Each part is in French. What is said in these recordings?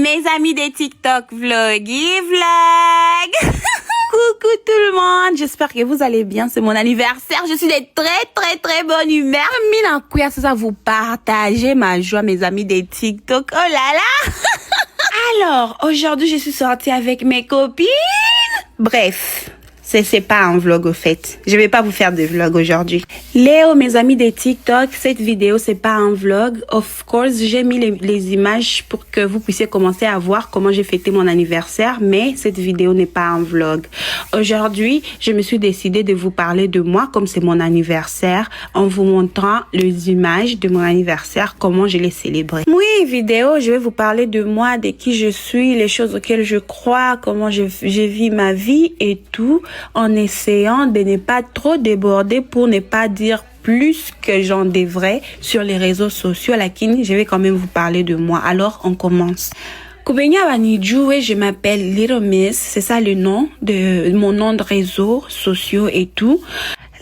Mes amis des TikTok vloggy vlog. Coucou tout le monde, j'espère que vous allez bien, c'est mon anniversaire, je suis de très bonne humeur. Mina Kouya, c'est ça vous partager ma joie mes amis des TikTok, oh là là. Alors, aujourd'hui je suis sortie avec mes copines. Bref, c'est pas un vlog au fait. Je vais pas vous faire de vlog aujourd'hui. Léo, mes amis des TikTok, cette vidéo c'est pas un vlog. Of course, j'ai mis les images pour que vous puissiez commencer à voir comment j'ai fêté mon anniversaire, mais cette vidéo n'est pas un vlog. Aujourd'hui, je me suis décidée de vous parler de moi comme c'est mon anniversaire, en vous montrant les images de mon anniversaire, comment je l'ai célébré. Oui, vidéo, je vais vous parler de moi, de qui je suis, les choses auxquelles je crois, comment je vis ma vie et tout, en essayant de ne pas trop déborder pour ne pas dire plus que j'en devrais sur les réseaux sociaux. Lakini, je vais quand même vous parler de moi. Alors, on commence. Kubenya Wanijoué, je m'appelle Little Miss, c'est ça le nom de mon nom de réseaux sociaux et tout.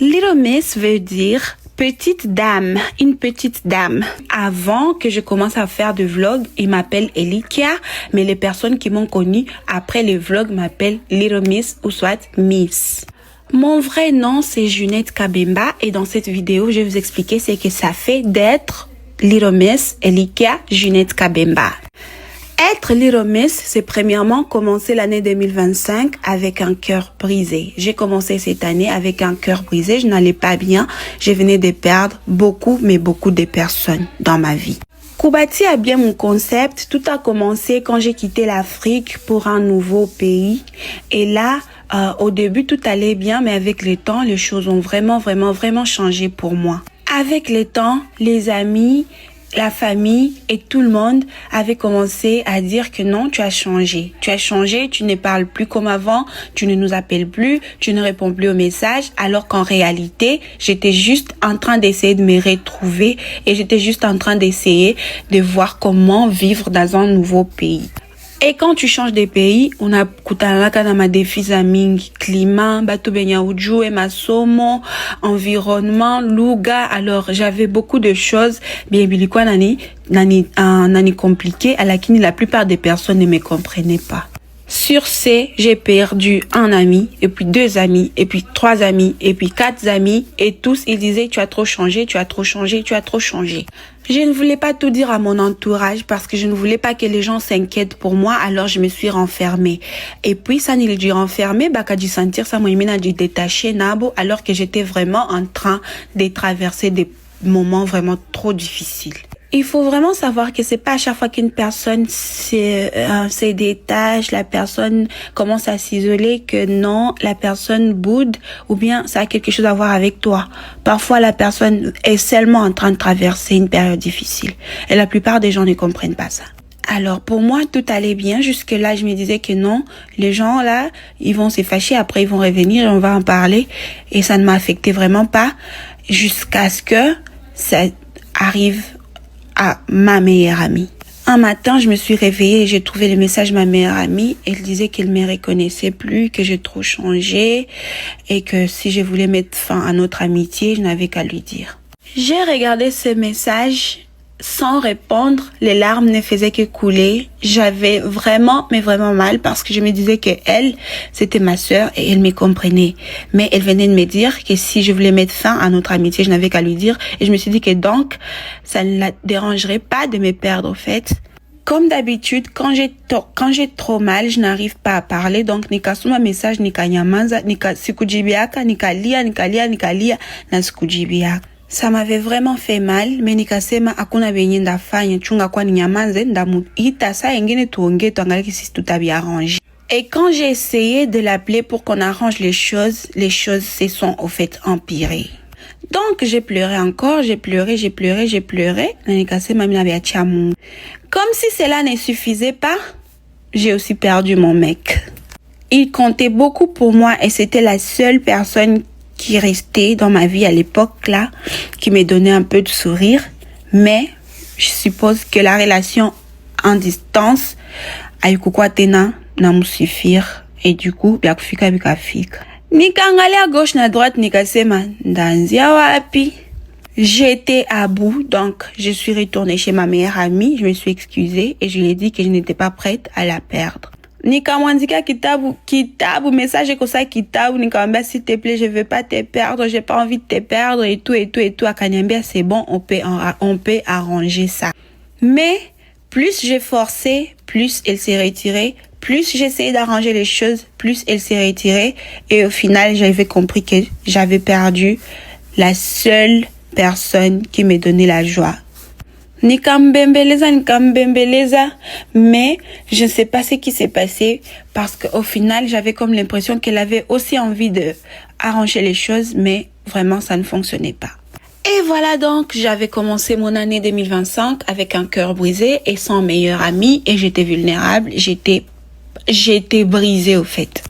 Little Miss veut dire petite dame, une petite dame. Avant que je commence à faire de vlogs, ils m'appellent Elikia, mais les personnes qui m'ont connue après les vlogs m'appellent Little Miss ou soit Miss. Mon vrai nom, c'est Junette Kabemba et dans cette vidéo, je vais vous expliquer ce que ça fait d'être Little Miss Elikia Junette Kabemba. Être Little Miss, c'est premièrement commencer l'année 2025 avec un cœur brisé. J'ai commencé cette année avec un cœur brisé, je n'allais pas bien, je venais de perdre beaucoup de personnes dans ma vie. Koubati a bien mon concept, tout a commencé quand j'ai quitté l'Afrique pour un nouveau pays. Et là, au début, tout allait bien, mais avec le temps, les choses ont vraiment changé pour moi. Avec le temps, les amis, la famille et tout le monde avait commencé à dire que non, tu as changé, tu ne parles plus comme avant, tu ne nous appelles plus, tu ne réponds plus aux messages, alors qu'en réalité, j'étais juste en train d'essayer de me retrouver et j'étais juste en train d'essayer de voir comment vivre dans un nouveau pays. Et quand tu changes de pays, on a kutanaka na madefi za mingi, climat, bato benya uju et masomo, environnement, lugha. Alors, j'avais beaucoup de choses, bien bilikuwa nani compliqué, à laquelle la plupart des personnes ne me comprenaient pas. Sur ce, j'ai perdu un ami, et puis 2 amis, et puis 3 amis, et puis 4 amis, et tous, ils disaient, tu as trop changé, tu as trop changé, tu as trop changé. Je ne voulais pas tout dire à mon entourage parce que je ne voulais pas que les gens s'inquiètent pour moi, alors je me suis renfermée. Et puis, ça n'est dit renfermée, bah, du sentir ça, moi, il dit détaché, nabo, alors que j'étais vraiment en train de traverser des moments vraiment trop difficiles. Il faut vraiment savoir que c'est pas à chaque fois qu'une personne se détache, la personne commence à s'isoler que non, la personne boude ou bien ça a quelque chose à voir avec toi. Parfois, la personne est seulement en train de traverser une période difficile et la plupart des gens ne comprennent pas ça. Alors, pour moi, tout allait bien. Jusque-là, je me disais que non, les gens, là, ils vont se fâcher. Après, ils vont revenir et on va en parler. Et ça ne m'a affecté vraiment pas jusqu'à ce que ça arrive à ma meilleure amie. Un matin, je me suis réveillée et j'ai trouvé le message de ma meilleure amie. Elle disait qu'elle me reconnaissait plus, que j'ai trop changé et que si je voulais mettre fin à notre amitié, je n'avais qu'à lui dire. J'ai regardé ce message sans répondre. Les larmes ne faisaient que couler. J'avais vraiment mal parce que je me disais que elle, c'était ma sœur et elle me comprenait. Mais elle venait de me dire que si je voulais mettre fin à notre amitié, je n'avais qu'à lui dire. Et je me suis dit que donc, ça ne la dérangerait pas de me perdre au fait. Comme d'habitude, quand j'ai trop mal, je n'arrive pas à parler. Donc, nika suma message, nika nyamanza, nika sikujibiaka, nika lia, na sikujibiaka. Ça m'avait vraiment fait mal, mais nikasema hakuna benye ndafanya chunga kwa ninyamanze ndamuita saa ingine tuongee tuangalie si tutabiarranger. Et quand j'ai essayé de l'appeler pour qu'on arrange les choses se sont au fait empirées. Donc j'ai pleuré encore, j'ai pleuré. Nikasema mina biachia Mungu. Comme si cela ne suffisait pas, j'ai aussi perdu mon mec. Il comptait beaucoup pour moi et c'était la seule personne qui restait dans ma vie à l'époque là, qui me donnait un peu de sourire, mais je suppose que la relation en distance haikukuwa tena na musifir et du coup bya kufika bikafika. Nikaangalia gauche na droite nikasema ndanzia wapi? J'étais à bout, donc je suis retournée chez ma meilleure amie, je me suis excusée et je lui ai dit que je n'étais pas prête à la perdre. Nikamwandika kitabu, message comme ça kitabu, nikamwambia s'il te plaît, je veux pas te perdre, j'ai pas envie de te perdre et tout. Akaniambia c'est bon, on peut arranger ça. Mais plus j'ai forcé, plus elle s'est retirée. Plus j'essayais d'arranger les choses, plus elle s'est retirée. Et au final, j'avais compris que j'avais perdu la seule personne qui me donnait la joie. Nikambembeleza. Mais je ne sais pas ce qui s'est passé parce qu'au final, j'avais comme l'impression qu'elle avait aussi envie de arranger les choses, mais vraiment, ça ne fonctionnait pas. Et voilà donc, j'avais commencé mon année 2025 avec un cœur brisé et sans meilleur ami et j'étais vulnérable, j'étais brisée au fait.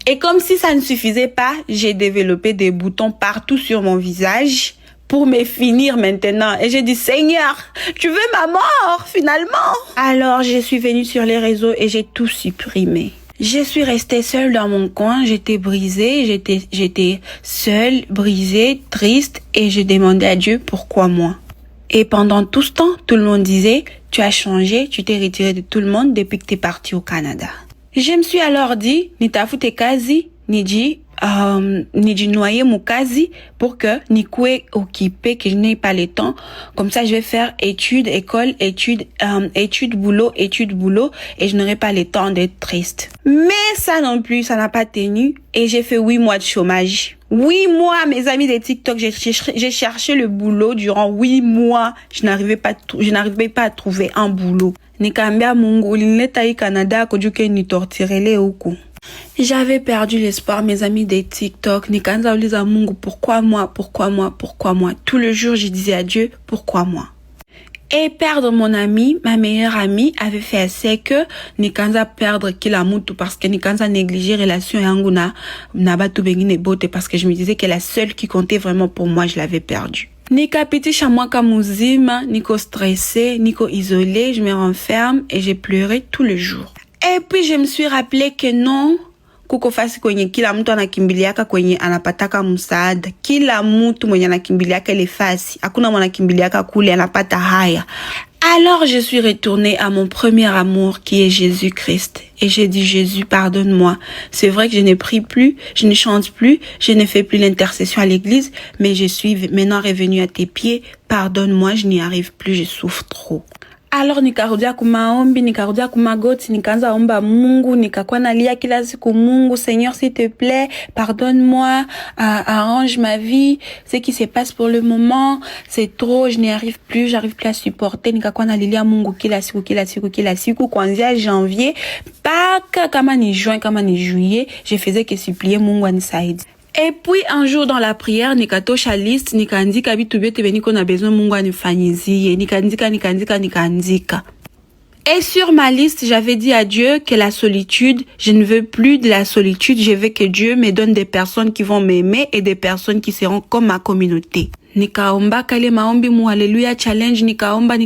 Et comme si ça ne suffisait pas, j'ai développé des boutons partout sur mon visage pour me finir maintenant. Et j'ai dit, Seigneur, tu veux ma mort finalement? Alors, je suis venue sur les réseaux et j'ai tout supprimé. Je suis restée seule dans mon coin, j'étais brisée, j'étais seule, brisée, triste et j'ai demandé à Dieu pourquoi moi. Et pendant tout ce temps, tout le monde disait, tu as changé, tu t'es retiré de tout le monde depuis que tu es parti au Canada. Je me suis alors dit, nitafute kazi, niji noyer mon kazi pour que ni kwe occupé, que je n'ai pas le temps. Comme ça, je vais faire études, école, études, boulot, et je n'aurai pas le temps d'être triste. Mais ça non plus, ça n'a pas tenu et j'ai fait 8 mois de chômage. 8 mois, mes amis de TikTok, j'ai cherché le boulot durant 8 mois. Je n'arrivais pas à trouver un boulot. Nikambia mungu ulinileta hii Canada kujuke ni tortirele huku. J'avais perdu l'espoir, mes amis des TikTok. Nikaanza uliza Mungu, pourquoi moi? Tout le jour, je disais à Dieu, pourquoi moi? Et perdre mon ami, ma meilleure amie, avait fait assez que nikaanza perdre kila mtu parce que nikaanza négliger relation yangu na batu bengine bote parce que je me disais que la seule qui comptait vraiment pour moi, je l'avais perdue. Nikapitisha mwaka muzima, niko stressée, niko isolée, je me renferme et j'ai pleuré tout le jour. Et puis je me suis rappelé que non, kuko fasi kwenye kila mtu anakimbiliaka kwenye anapataka msaada. Kila mtu mwenye anakimbiliaka ile fasi, hakuna mwana kimbiliaka kule anapata haya. Alors je suis retournée à mon premier amour qui est Jésus-Christ. Et j'ai dit, Jésus, pardonne-moi. C'est vrai que je ne prie plus, je ne chante plus, je ne fais plus l'intercession à l'église, mais je suis maintenant revenue à tes pieds. Pardonne-moi, je n'y arrive plus, je souffre trop. Alors nikarudia kumaombi, nikarudia kumagoti, nikaanza omba Mungu, nikakuwa nalia kila siku Mungu, Seigneur s'il te plaît, pardonne-moi, arrange ma vie, ce qui se passe pour le moment, c'est trop, je n'y arrive plus, j'arrive plus à supporter, nikakuwa nalilia Mungu kila siku, kuanzia janvier, mpaka kama ni juin, kama ni juillet, je faisais que supplier Mungu anisaidie. Et puis un jour dans la prière, nikatosha liste, nikaandika bitu byote beniko na besoin Mungu anifanyizie, nikaandika. Et sur ma liste, j'avais dit à Dieu que la solitude, je ne veux plus de la solitude, je veux que Dieu me donne des personnes qui vont m'aimer et des personnes qui seront comme ma communauté. Nikaomba kale maombi mu Hallelujah Challenge, nikaomba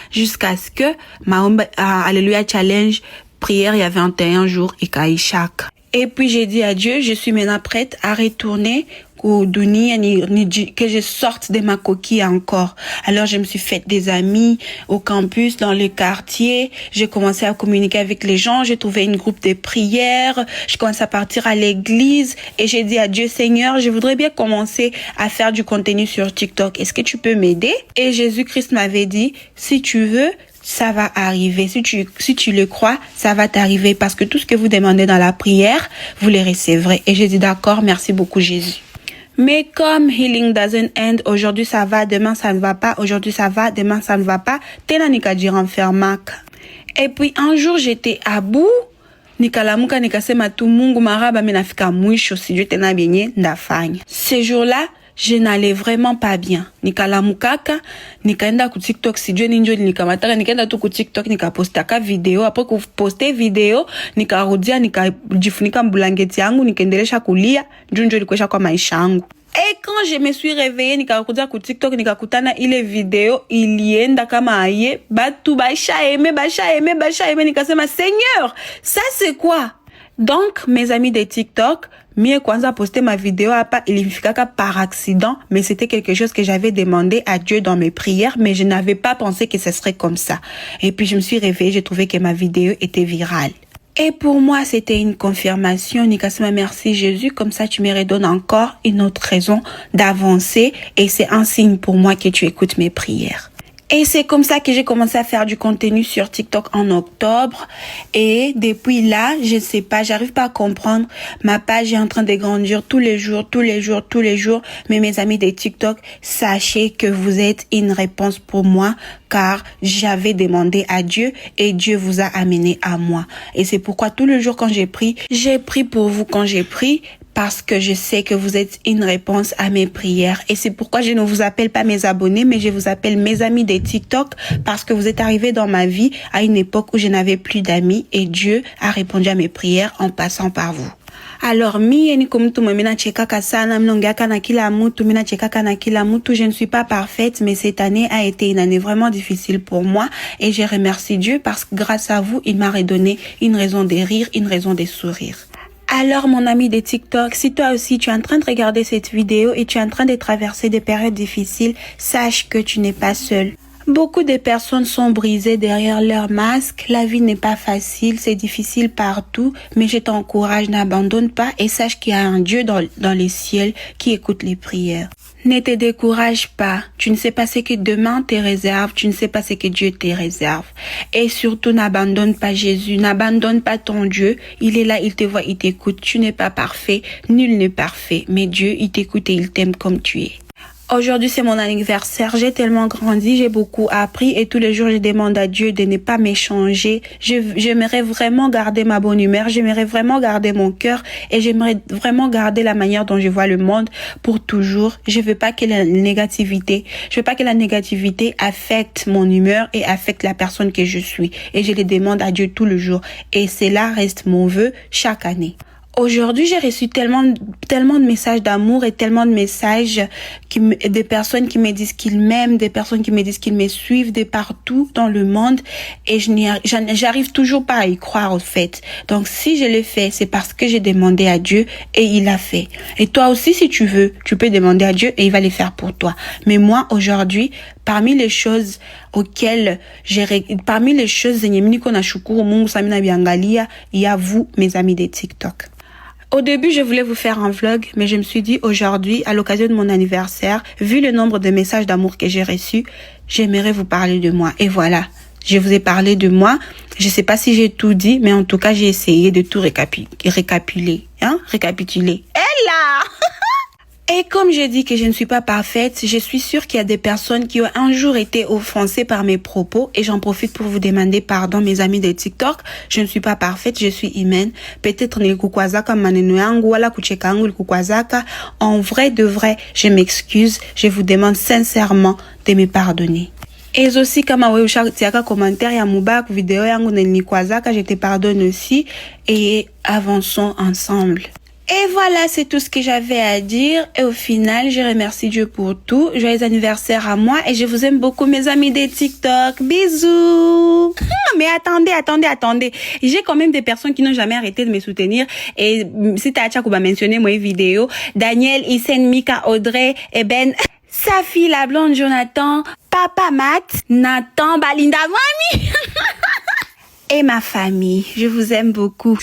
jusqu'à ce que maomba Hallelujah Challenge prière il y a 21 jours ikaishaka. Et puis j'ai dit à Dieu, je suis maintenant prête à retourner au dunia, que je sorte de ma coquille encore. Alors je me suis fait des amis au campus, dans le quartier. J'ai commencé à communiquer avec les gens. J'ai trouvé une groupe de prière. Je commençais à partir à l'église et j'ai dit à Dieu, Seigneur, je voudrais bien commencer à faire du contenu sur TikTok. Est-ce que tu peux m'aider? Et Jésus-Christ m'avait dit, si tu veux, ça va arriver. Si tu le crois, ça va t'arriver parce que tout ce que vous demandez dans la prière, vous le recevrez. Et j'ai dit d'accord, merci beaucoup Jésus. Mais comme healing doesn't end, aujourd'hui ça va, demain ça ne va pas, aujourd'hui ça va, demain ça ne va pas, tena nikajira enfermaka. Et puis un jour j'étais à bout, nikalamuka nikasema tu Mungu maraba minafika mwisho sijui tena benye ndafanya. Ce jour-là, je n'allais vraiment pas bien. Nikalamukaka, nikaenda ku TikTok, sijue ninjo nikamataka, nikaenda tu ku TikTok, nikapostaka video, après kuposte video, nikarudia, nikajifunika mbulangeti yangu, nikaendelesha kulia, njo likuesha kwa maisha yangu. Et quand je me suis réveillée, nikakuja ku TikTok, nikakutana ile video, ilienda kama aye, batu basha aime, nikasema, Seigneur, ça c'est quoi? Donc, mes amis de TikTok, mie kwanza posté ma vidéo apa ilifikaka par accident, mais c'était quelque chose que j'avais demandé à Dieu dans mes prières, mais je n'avais pas pensé que ce serait comme ça. Et puis je me suis réveillée, j'ai trouvé que ma vidéo était virale. Et pour moi, c'était une confirmation. Nikasima, merci Jésus. Comme ça, tu me redonnes encore une autre raison d'avancer. Et c'est un signe pour moi que tu écoutes mes prières. Et c'est comme ça que j'ai commencé à faire du contenu sur TikTok en octobre. Et depuis là, je sais pas, j'arrive pas à comprendre. Ma page est en train de grandir tous les jours. Mais mes amis de TikTok, sachez que vous êtes une réponse pour moi, car j'avais demandé à Dieu et Dieu vous a amené à moi. Et c'est pourquoi tous les jours quand j'ai prié pour vous quand j'ai prié, parce que je sais que vous êtes une réponse à mes prières. Et c'est pourquoi je ne vous appelle pas mes abonnés, mais je vous appelle mes amis de TikTok, parce que vous êtes arrivés dans ma vie à une époque où je n'avais plus d'amis et Dieu a répondu à mes prières en passant par vous. Alors, mie niko mtu mwemina chekaka sana, mnongeaka na kila mtu, mina chekaka na kila mtu. Je ne suis pas parfaite, mais cette année a été une année vraiment difficile pour moi. Et je remercie Dieu parce que grâce à vous, il m'a redonné une raison de rire, une raison de sourire. Alors, mon ami de TikTok, si toi aussi tu es en train de regarder cette vidéo et tu es en train de traverser des périodes difficiles, sache que tu n'es pas seul. Beaucoup de personnes sont brisées derrière leur masque. La vie n'est pas facile, c'est difficile partout, mais je t'encourage, n'abandonne pas et sache qu'il y a un Dieu dans les ciels qui écoute les prières. Ne te décourage pas. Tu ne sais pas ce que demain te réserve. Tu ne sais pas ce que Dieu te réserve. Et surtout, n'abandonne pas Jésus. N'abandonne pas ton Dieu. Il est là, il te voit, il t'écoute. Tu n'es pas parfait. Nul n'est parfait. Mais Dieu, il t'écoute et il t'aime comme tu es. Aujourd'hui, c'est mon anniversaire. J'ai tellement grandi, j'ai beaucoup appris et tous les jours, je demande à Dieu de ne pas m'échanger. J'aimerais vraiment garder ma bonne humeur, j'aimerais vraiment garder mon cœur et j'aimerais vraiment garder la manière dont je vois le monde pour toujours. Je veux pas que la négativité affecte mon humeur et affecte la personne que je suis. Et je le demande à Dieu tout le jour. Et cela reste mon vœu chaque année. Aujourd'hui, j'ai reçu tellement de messages d'amour et tellement de messages des personnes qui me disent qu'ils m'aiment, des personnes qui me disent qu'ils me suivent de partout dans le monde et j'arrive toujours pas à y croire au fait. Donc, si je l'ai fait, c'est parce que j'ai demandé à Dieu et il l'a fait. Et toi aussi, si tu veux, tu peux demander à Dieu et il va les faire pour toi. Mais moi, aujourd'hui, parmi les choses zenye niko na shukuru Mungu sana mina biangalia, il y a vous, mes amis de TikTok. Au début, je voulais vous faire un vlog, mais je me suis dit aujourd'hui, à l'occasion de mon anniversaire, vu le nombre de messages d'amour que j'ai reçus, j'aimerais vous parler de moi. Et voilà, je vous ai parlé de moi. Je sais pas si j'ai tout dit, mais en tout cas, j'ai essayé de tout récapituler. Et comme j'ai dit que je ne suis pas parfaite, je suis sûre qu'il y a des personnes qui ont un jour été offensées par mes propos et j'en profite pour vous demander pardon, mes amis de TikTok. Je ne suis pas parfaite, je suis humaine. Peut-être nilikukwazaka maneno yangu wala kucheka yangu ilikukwazaka. En vrai de vrai, je m'excuse. Je vous demande sincèrement de me pardonner. Et aussi, kama wewe ushatiaka commentaire ya mubaya ku video yangu nilikukwazaka, je te pardonne aussi et avançons ensemble. Et voilà, c'est tout ce que j'avais à dire. Et au final, je remercie Dieu pour tout. Joyeux anniversaire à moi et je vous aime beaucoup, mes amis des TikTok. Bisous. Mais attendez. J'ai quand même des personnes qui n'ont jamais arrêté de me soutenir. Et si t'as Tchakouba mentionné moi vidéo, Daniel, Isen, Mika, Audrey, Eben, Safi, la blonde, Jonathan, Papa Matt, Nathan, Balinda, Mami. Et ma famille. Je vous aime beaucoup.